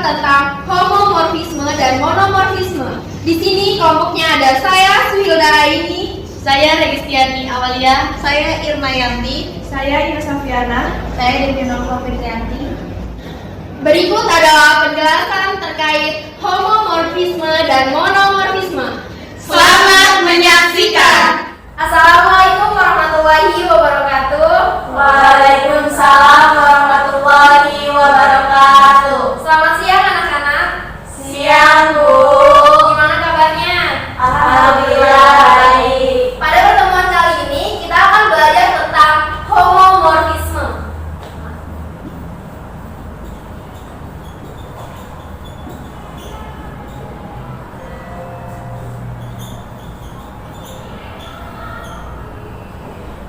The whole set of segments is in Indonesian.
tentang homomorfisme dan monomorfisme. Di sini kelompoknya ada saya, Suhilda Aini, saya Registiani Awalia, saya Irma Yanti, saya Ina Safiana, saya Devinova Fitrianti. Berikut adalah penjelasan terkait homomorfisme dan monomorfisme. Selamat menyaksikan. Assalamualaikum warahmatullahi wabarakatuh. Waalaikumsalam warahmatullahi wabarakatuh. Selamat siang anak-anak. Siang, Bu. Gimana kabarnya? Alhamdulillah baik. Pada pertemuan kali ini kita akan belajar tentang homomorfisme.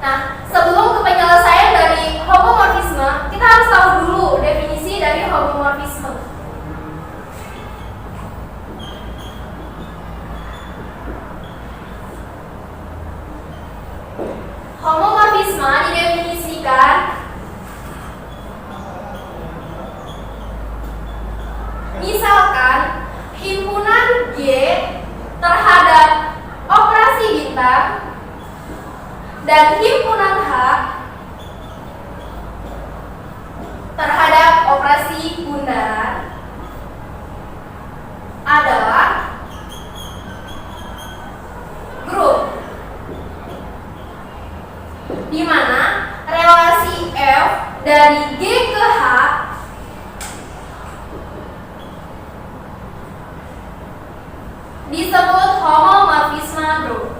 Nah, sebelum ke penyelesaian dari homomorfisme, kita harus tahu dulu definisi dari homomorfisme. Homomorfisme didefinisikan misalkan himpunan G terhadap operasi bintang dan himpunan H terhadap operasi bundaran adalah grup, di mana relasi F dari G ke H disebut homomorfisme grup.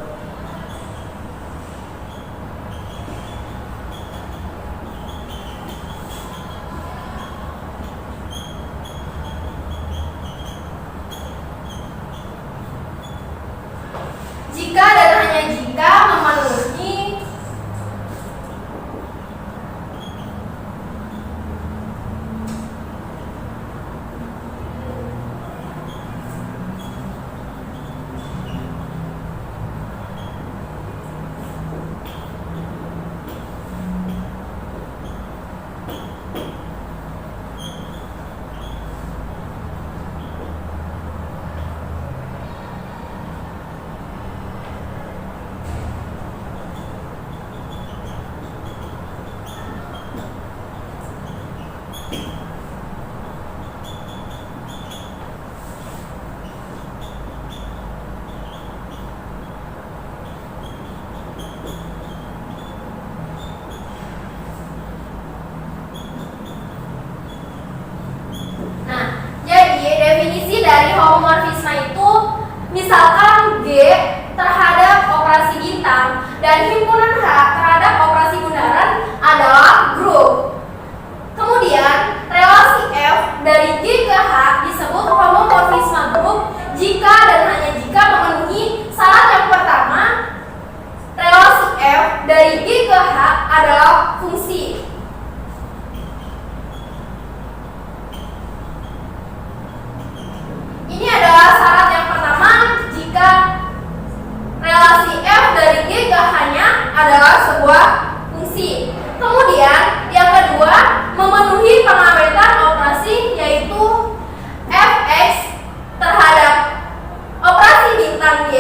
Jika dan hanya jika memenuhi dari homomorfisme itu misalkan G terhadap operasi bintang dan himpunan H terhadap operasi bundaran adalah grup. Kemudian relasi F dari G ke H disebut homomorfisme grup jika dan hanya jika memenuhi syarat yang pertama, relasi F dari G ke H adalah fungsi. Ini adalah syarat yang pertama jika relasi F dari G ke H-nya adalah sebuah fungsi. Kemudian yang kedua, memenuhi pengawetan operasi yaitu Fx terhadap operasi bintang Y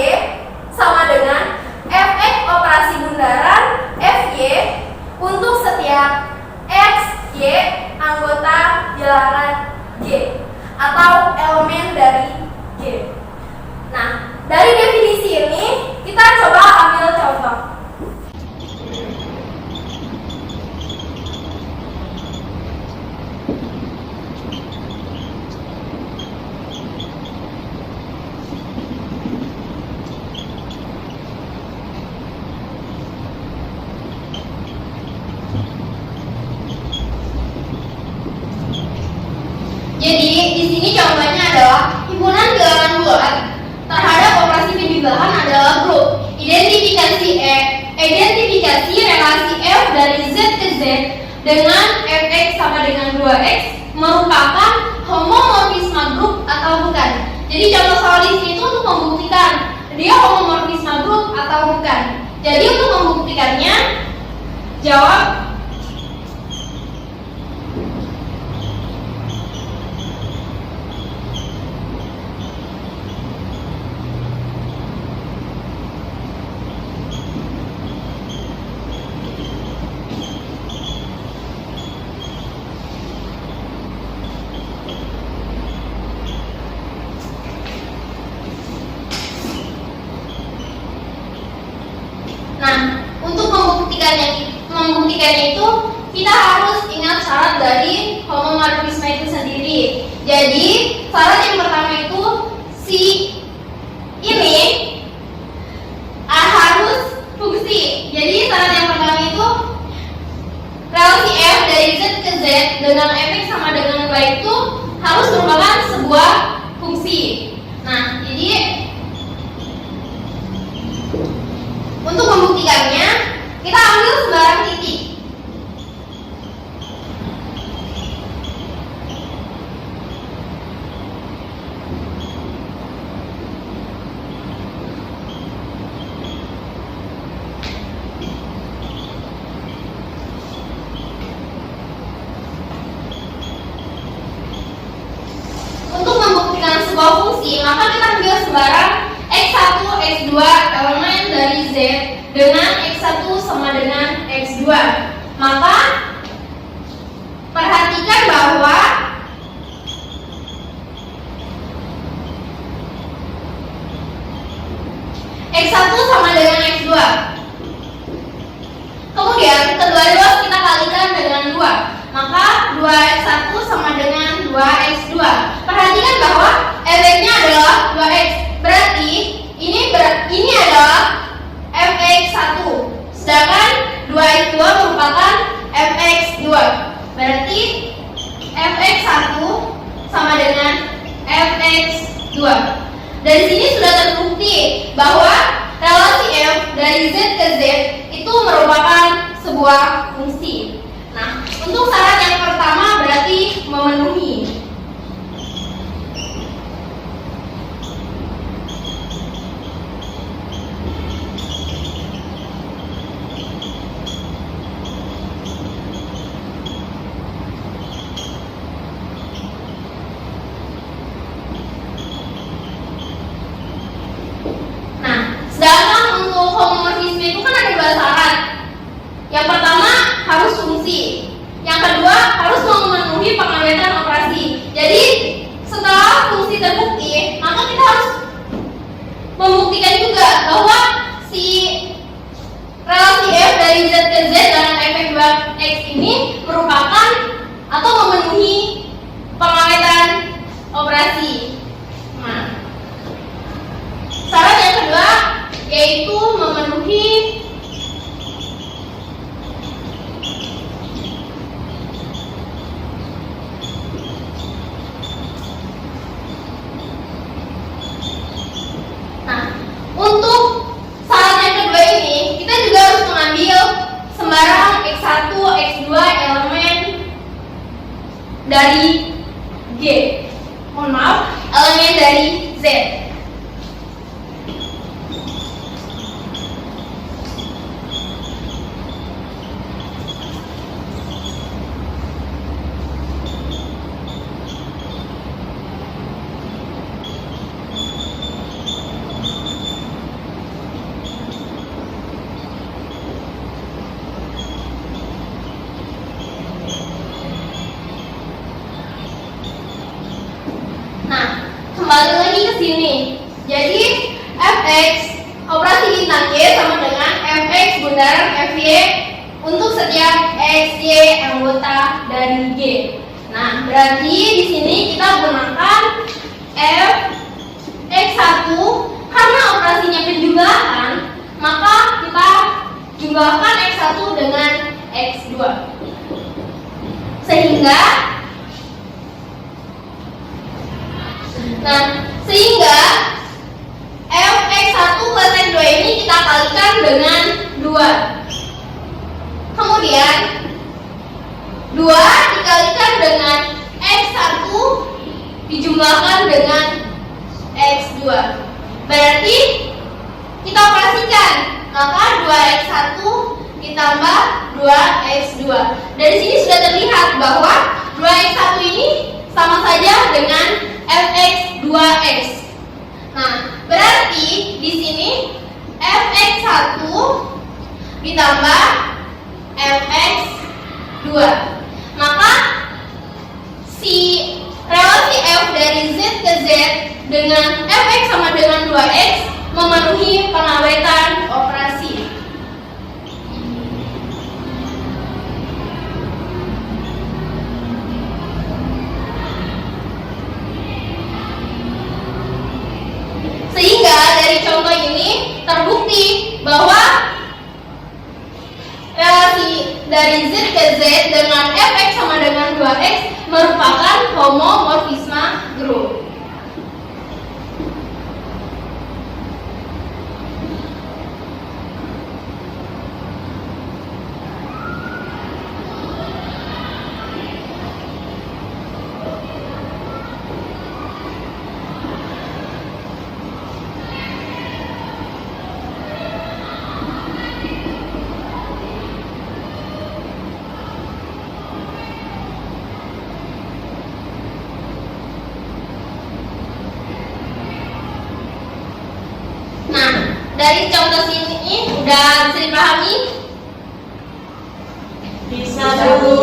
sama dengan Fx operasi bundaran Fy untuk setiap X, Y anggota bilangan G atau elemen dari G. Nah, dari definisi ini kita coba ambil contoh. Jadi di sini contohnya adalah himpunan bilangan bulat terhadap operasi pembibahan adalah grup. Identifikasi relasi F dari Z ke Z dengan Fx sama dengan 2x merupakan homomorfisme grup atau bukan. Jadi contoh soal di sini itu untuk membuktikan dia homomorfisme grup atau bukan. Jadi untuk membuktikannya jawab Nah, untuk membuktikannya itu kita harus ingat syarat dari homomorfisme itu sendiri. Jadi, syarat yang pertama itu si ini harus fungsi. Jadi, syarat yang pertama itu relasi f dari z ke z dengan fx sama dengan y itu harus merupakan sebuah fungsi. Nah, jadi untuk membuktikannya kita ambil sembarang titik. Untuk membuktikan sebuah fungsi, maka kita ambil sembarang x1, x2 elemen dari z dengan x1 sama dengan x2. Maka perhatikan bahwa x1 sama dengan x2. Kemudian kedua-dua kita kalikan dengan 2. Maka 2x1 sama dengan 2x2. Perhatikan bahwa efeknya adalah 2x. Berarti ini adalah fx1. Sedangkan 2x2 merupakan fx2. Berarti fx1 sama dengan fx2. Dari sini sudah terbukti bahwa relasi f dari z ke z itu merupakan sebuah fungsi. Nah, untuk syarat yang pertama berarti memenuhi. Nah, sedangkan untuk homomorfisme itu kan ada dua syarat. Yang pertama harus fungsi, yang kedua harus memenuhi pengawetan operasi. Jadi setelah fungsi terbukti, maka kita harus membuktikan juga bahwa si relasi f dari z ke z dengan fx ini merupakan atau memenuhi pengawetan operasi. Nah, syarat yang kedua yaitu memenuhi untuk syarat yang kedua ini, kita juga harus mengambil sembarang x1, x2 elemen dari G. Mohon maaf, elemen dari Z. Kembali lagi ke sini. Jadi fx operasi bintang y sama dengan fx bundaran fy untuk setiap xy anggota dari g. Nah, berarti di sini kita gunakan f x1 karena operasinya penjumlahan, maka kita jumlahkan x1 dengan x2. Sehingga fx1 plus x2 ini kita kalikan dengan 2. Kemudian 2 dikalikan dengan x1 dijumlahkan dengan x2. Berarti kita operasikan, maka 2x1 ditambah 2x2. Dari sini sudah terlihat bahwa 2x1 ini sama saja dengan fx2x. Nah, berarti di sini fx1 ditambah fx2. Maka si relasi f dari z ke z dengan fx sama dengan 2x memenuhi pengawetan operasi. dari Z ke Z dengan fx sama dengan 2x merupakan homomorfisme grup. Nah, dari contoh sini udah bisa dipahami? Bisa, Bu.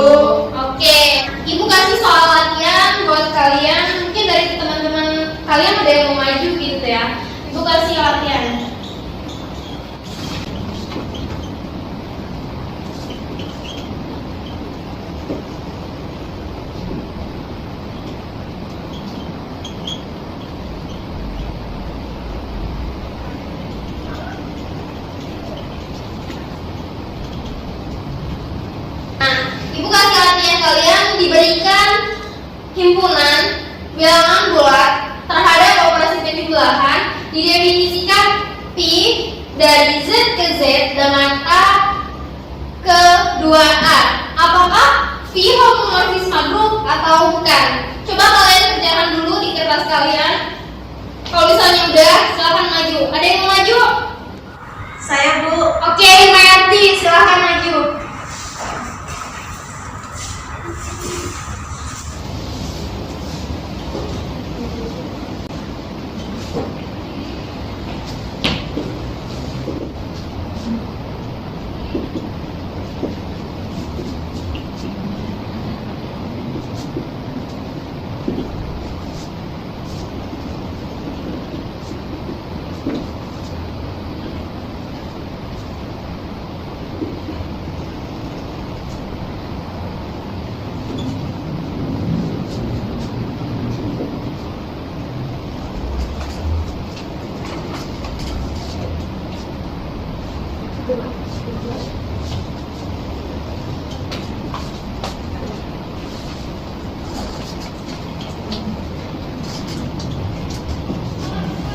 Oke, Ibu kasih soal latihan buat kalian. Mungkin dari teman-teman kalian ada yang mau maju gitu ya. Ibu kasih latihan. Ibu kasih latihan kalian diberikan himpunan bilangan bulat terhadap operasi penjumlahan, didefinisikan pi dari Z ke Z dengan A ke 2A. Apakah pi homomorfisme grup atau bukan? Coba kalian kerjakan dulu di kertas kalian. Kalau misalnya udah, silahkan maju. Ada yang mau maju? Saya, Bu. Oke, Mayati, silahkan maju.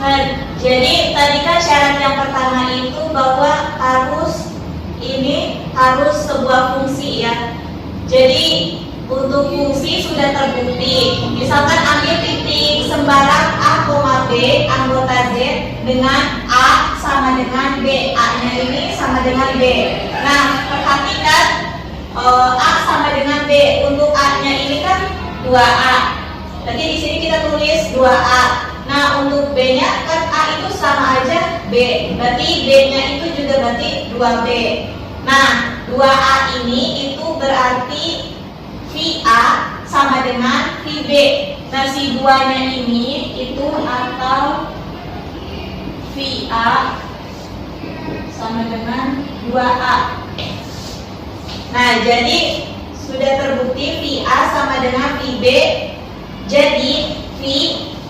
Nah, jadi tadi kan syarat yang pertama itu bahwa harus sebuah fungsi ya. Jadi untuk fungsi sudah terbukti. Misalkan ambil titik sembarang A, B anggota Z dengan A sama dengan B. A-nya ini sama dengan B. Nah, perhatikan A sama dengan B. Untuk A-nya ini kan 2A. Jadi di sini kita tulis 2A. Nah, untuk B-nya kan A itu sama aja B. Berarti B-nya itu juga berarti 2B. Nah, 2A ini itu berarti VA sama dengan VB. Nah, si 2-nya ini itu atau VA sama dengan 2A. Nah, jadi sudah terbukti VA sama dengan VB. Jadi V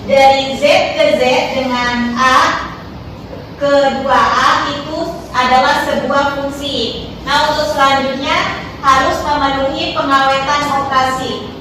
dari Z ke Z dengan A ke 2A itu adalah sebuah fungsi. Nah, untuk selanjutnya harus memenuhi pengawetan operasi.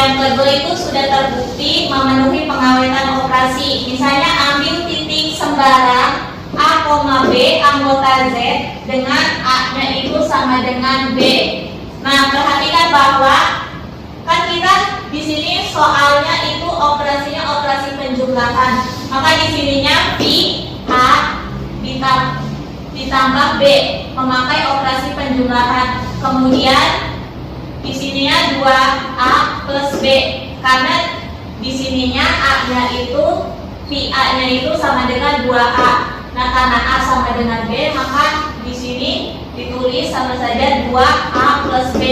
Yang kedua itu sudah terbukti memenuhi pengawetan operasi. Misalnya ambil titik sembarang A, B anggota Z dengan A-nya itu sama dengan B. Nah, perhatikan bahwa kan kita di sini soalnya itu operasinya operasi penjumlahan. Maka di sininya pi A ditambah B memakai operasi penjumlahan. Kemudian di sininya 2A plus B karena di sininya A-nya itu pi A-nya itu sama dengan 2A. Nah, karena A sama dengan B, maka di sini ditulis sama saja 2A plus B.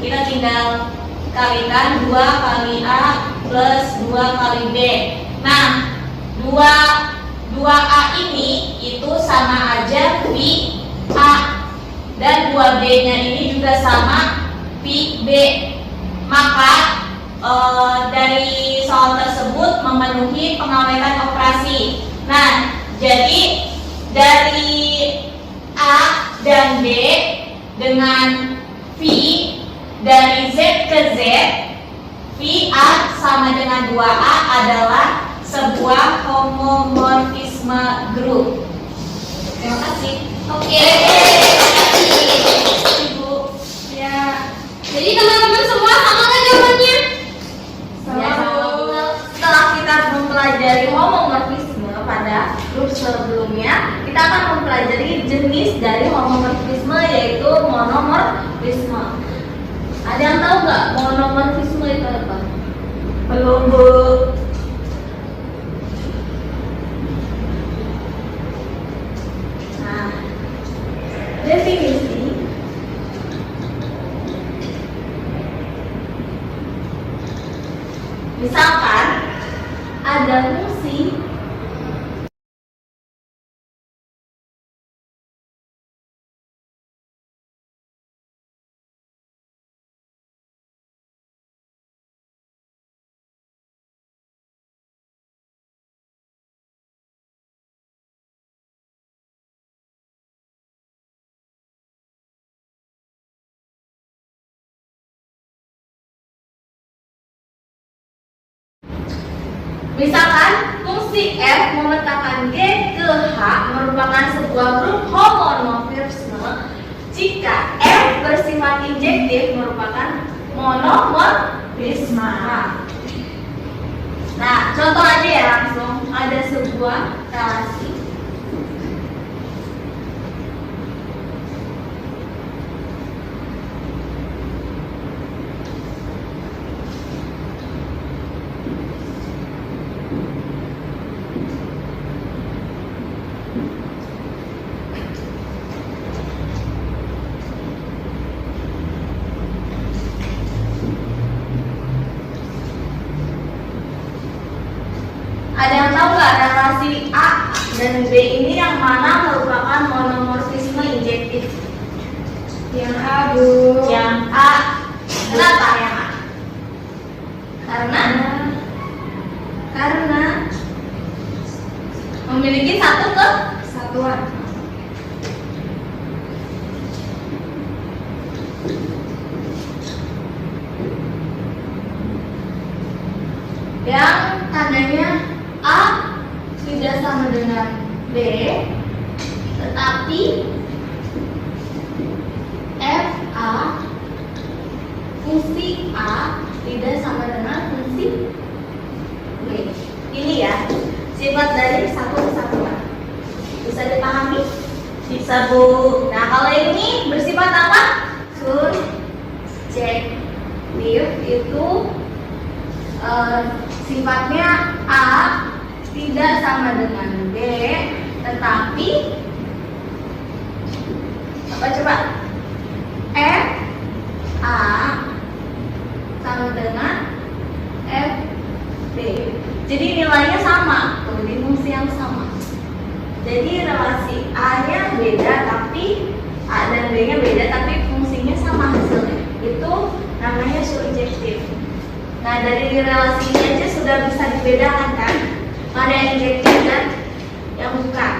Kita tinggal kalikan 2 kali A plus 2 kali B. Nah, 2A ini itu sama aja pi A dan 2B-nya ini juga sama pi B. Maka dari soal tersebut memenuhi pengawetan operasi. Nah, jadi dari A dan B dengan phi dari Z ke Z, phi A sama dengan 2A adalah sebuah homomorfisme grup. Terima kasih. Oke. Ibu. Ya. Jadi teman-teman semua sama nggak jawabannya? Ya, sama. Setelah kita mempelajari homomorfisme pada grup sebelumnya, kita akan mempelajari jenis dari homomorfisme yaitu monomorfisme. Ada yang tahu nggak monomorfisme itu apa? Belum, Bu. Nah, definisi misalkan ada fungsi misalkan fungsi f memetakan G ke H merupakan sebuah grup homomorfisme jika f bersifat injektif merupakan monomorfisme. Nah, contoh aja ya langsung. Ada sebuah relasi Ada yang tahu nggak relasi A dan B ini yang mana merupakan monomorfisme injektif? Yang A, Bu. Yang A. Kenapa yang A? Karena memiliki satu kesatuan. Yang tandanya A tidak sama dengan B, tetapi FA fungsi A tidak sama dengan fungsi B. Ini ya sifat dari satu kesatuan. Bisa dipahami? Bisa, Bu. Nah, kalau ini bersifat apa? Surjektif itu sifatnya A tidak sama dengan B, tetapi apa coba? F A sama dengan F B. Jadi nilainya sama, tuh di fungsi yang sama. Jadi relasi A-nya beda tapi A dan B-nya beda tapi fungsinya sama hasilnya. Itu namanya surjektif. Nah, dari relasi ini aja sudah bisa dibedakan kan? Mana yang injektif dan yang bukan,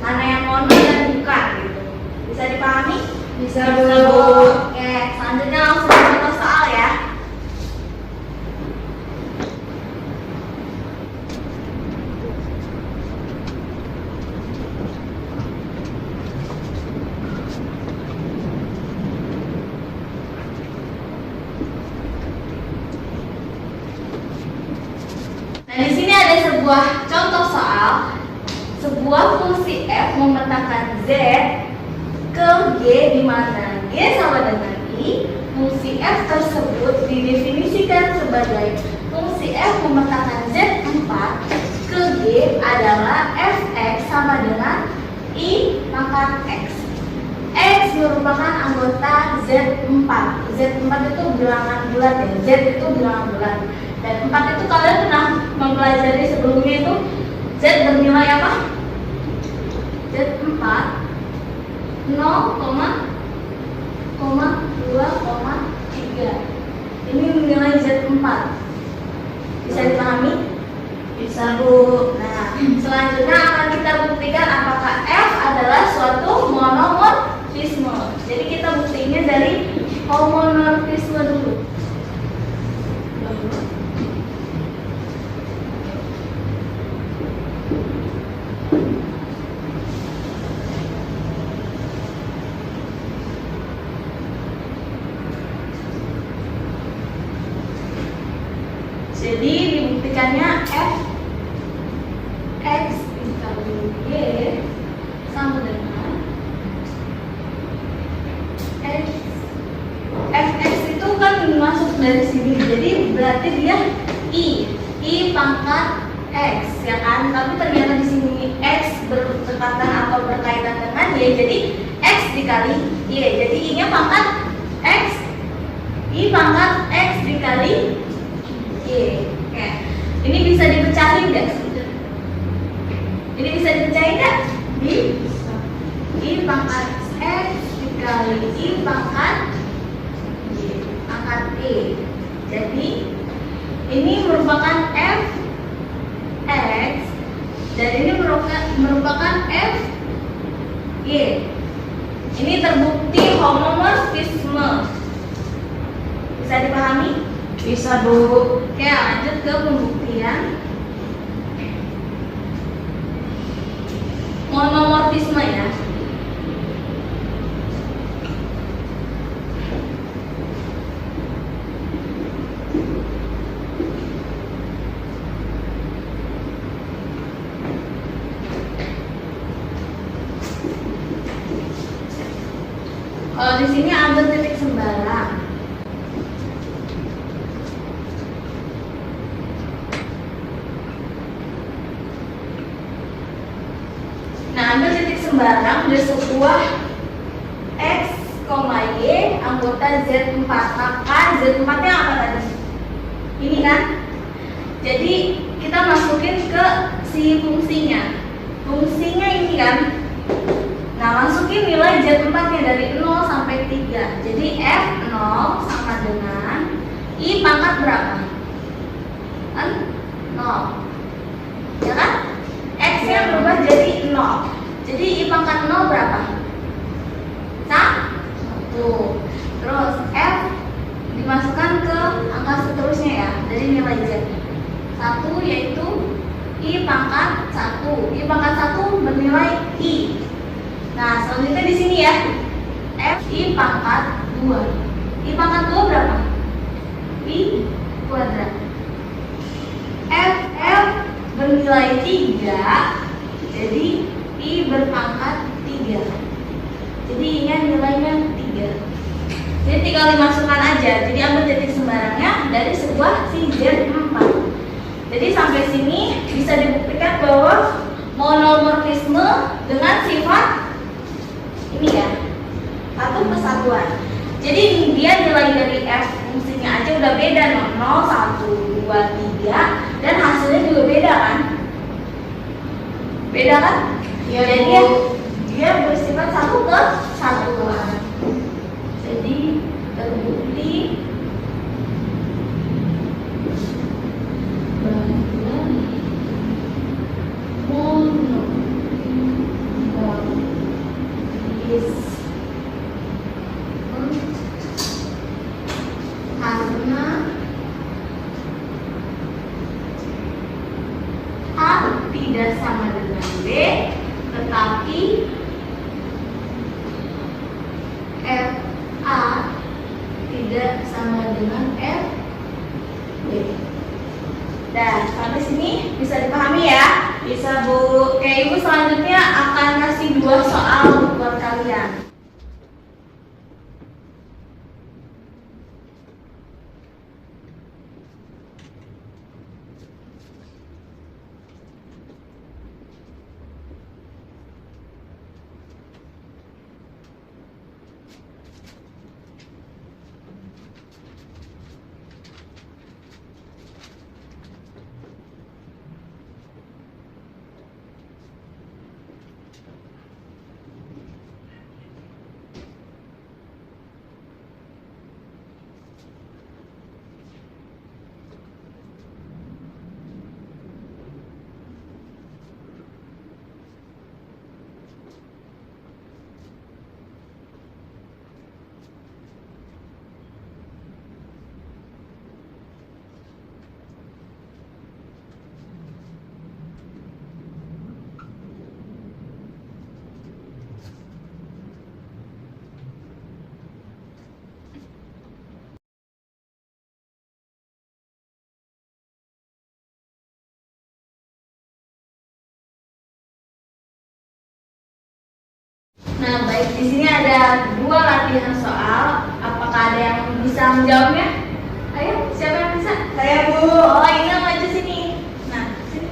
mana yang mono dan bukan gitu. Bisa dipahami? Bisa, Bu. Bu. Oke, selanjutnya langsung contoh soal ya. sebuah contoh soal, sebuah fungsi f memetakan z ke g di mana g sama dengan i. Fungsi f tersebut didefinisikan sebagai fungsi f memetakan z4 ke g adalah fx sama dengan i pangkat x. X merupakan anggota Z4. Z4 itu bilangan bulat ya. Z itu bilangan bulat. Dan 4 itu kalian pernah mempelajari sebelumnya itu Z bernilai apa? Z4 0,2,3. Ini nilai Z4. Bisa dipahami? Bisa, Bu. Nah, selanjutnya akan kita buktikan apakah F adalah suatu monomorfisme. Jadi kita buktinya dari homomorfisme dulu. Jadi dibuktikannya F X dikali Y sama dengan X. Fx itu kan masuk dari sini, jadi berarti dia I pangkat X ya kan? Tapi ternyata di sini X berdekatan atau berkaitan dengan Y, jadi X dikali Y. Jadi I-nya pangkat X, I pangkat X dikali Y. Oke. Ini bisa dipecahin nggak? Ini bisa dipecahin nggak? Bisa. I pangkat X dikali I pangkat Y pangkat E. Jadi ini merupakan F X dan ini merupakan F Y. Ini terbukti homomorfisme. Bisa dipahami? Bisa, Bu. Oke, lanjut ke pembuktian monomorfisme ya. Kalau di sini ambil titik sembarang. Nah, ambil titik sembarang dari sebuah X, Y anggota Z4. Maka Z4-nya apa tadi? Ini kan? Jadi kita masukin ke si fungsinya. Fungsinya ini kan? Nah, masukin nilai Z4-nya dari 0 sampai 3. Jadi F0 sama dengan I pangkat berapa? Kan? 0. Ya kan? X-nya berubah jadi 0. Jadi I pangkat 0 berapa? 1. Terus F dimasukkan ke angka seterusnya ya, dari nilai Z. 1 yaitu I pangkat 1. I pangkat 1 bernilai I. Nah, selanjutnya di sini ya. F I pangkat 2. I pangkat 2 berapa? I kuadrat. F bernilai 3. Jadi I berpangkat 3. Jadi I-nya nilainya 3. Jadi tinggal dimasukkan aja. Jadi ambil titik sembarangnya dari sebuah si Z4. Jadi sampai sini bisa dibuktikan bahwa monomorfisme dengan sifat ini ya, satu kesatuan. Jadi dia nilai dari F fungsinya aja udah beda, 0, 1, 2, 3, dan hasilnya juga beda kan? Beda kan? Iya, Jadi Bu. dia bersifat satu kesatuan. Jadi terbukti bahwa monomorfisme karena A tidak sama dengan B, tetapi FA tidak sama dengan FB. Dan sampai sini sini bisa dipahami ya? Bisa, Bu. Oke, Ibu selanjutnya akan kasih 2 soal buat kalian. Nah, baik, di sini ada 2 latihan soal. Apakah ada yang bisa menjawabnya? Ayo, siapa yang bisa? Saya, Bu. Oh, Ina maju sini. Nah, sini.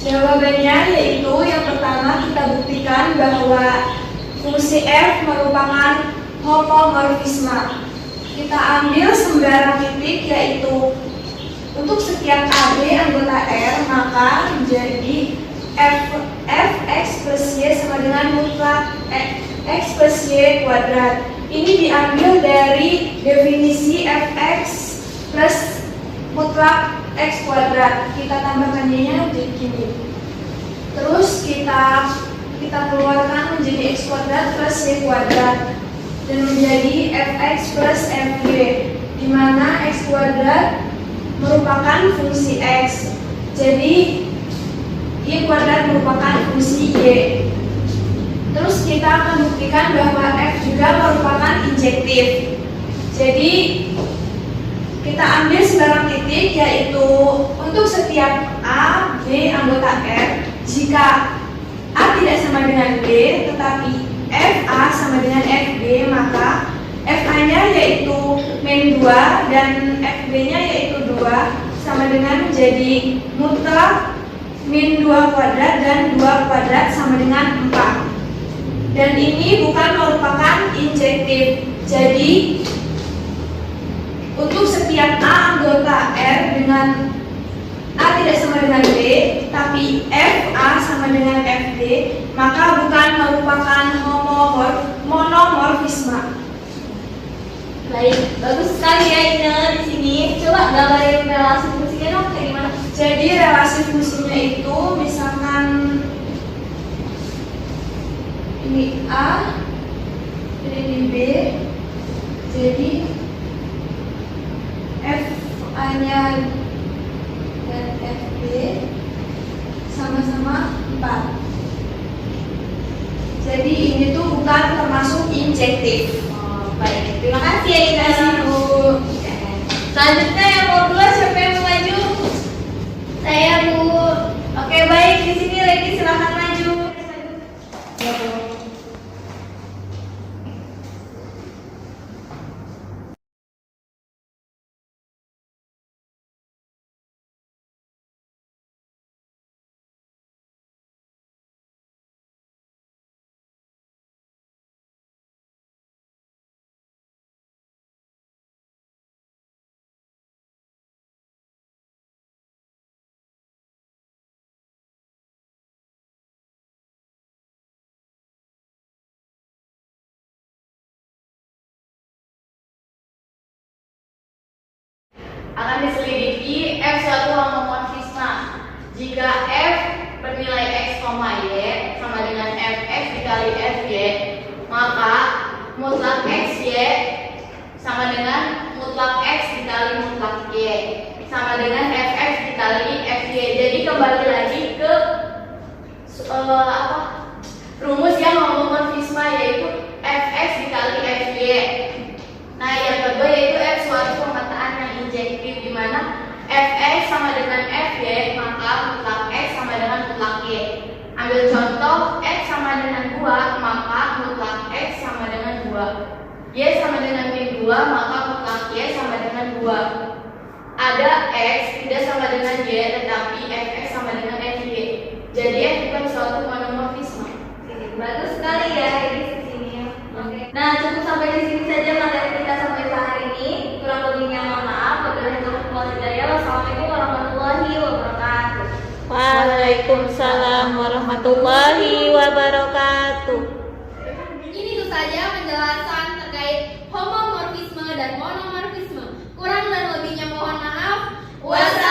Jawabannya yaitu yang pertama kita buktikan bahwa fungsi f merupakan homomorfisme. Kita ambil sembarang titik yaitu untuk setiap AB anggota R maka menjadi f(x plus y) sama dengan mutlak x plus y kuadrat. Ini diambil dari definisi fx plus mutlak x kuadrat. Kita tambahkan y-nya jadi gini. Terus kita keluarkan menjadi x kuadrat plus y kuadrat dan menjadi fx plus fy, di mana x kuadrat merupakan fungsi x. Jadi y kuadrat merupakan fungsi y. Terus kita akan buktikan bahwa f juga merupakan injektif. Jadi kita ambil sembarang titik yaitu untuk setiap A, B anggota R, jika A tidak sama dengan B tetapi FA sama dengan FB, maka FA-nya yaitu min 2 dan FB-nya yaitu 2 sama dengan menjadi mutlak min 2 kuadrat dan 2 kuadrat sama dengan 4. Dan ini bukan merupakan injektif. Jadi untuk setiap A anggota R dengan A tidak sama dengan B, tapi FA sama dengan FB, maka bukan merupakan monomorfisme. Baik, bagus sekali ya Ina di sini. Coba gambarin relasi fungsinya dong, kayak gimana? Jadi relasi fungsinya itu misalkan ini A, ini B, jadi FA-nya dan FB sama-sama 4. Jadi ini tuh bukan termasuk injektif. Oh, baik, terima kasih ya Ina. Bu. Selanjutnya yang mau duluan, siapa yang mau maju? Saya Bu. Oke, baik, di sini Lady silakan maju. akan diselidiki F suatu homomorfisme. Jika F bernilai X, Y sama dengan Fx dikali Fy, maka mutlak Xy sama dengan mutlak X dikali mutlak Y sama dengan Fx dikali Fy. Jadi kembali lagi ke rumus yang homomorfisme, yaitu Fx dikali Fy. Nah, yang kedua yaitu F suatu pemetaan yang injektif, di mana Fx sama dengan Fy, maka mutlak X sama dengan mutlak Y. Ambil contoh, X sama dengan 2, maka mutlak X sama dengan 2. Y sama dengan min 2, maka mutlak Y sama dengan 2. Ada X tidak sama dengan Y, tetapi Fx sama dengan Fy. Jadi F bukan suatu monomorfisme. Bagus sekali ya ini sesinya. Oke. Nah, cukup sampai di sini saja materi kita sampai hari ini. Kurang lebihnya mohon maaf. Wabillahi taufiq wal hidayah. Wassalamualaikum warahmatullahi wabarakatuh. Waalaikumsalam warahmatullahi wabarakatuh. Ini itu saja penjelasan terkait homomorfisme dan monomorfisme. Kurang dan lebihnya mohon maaf. Wassalamualaikum.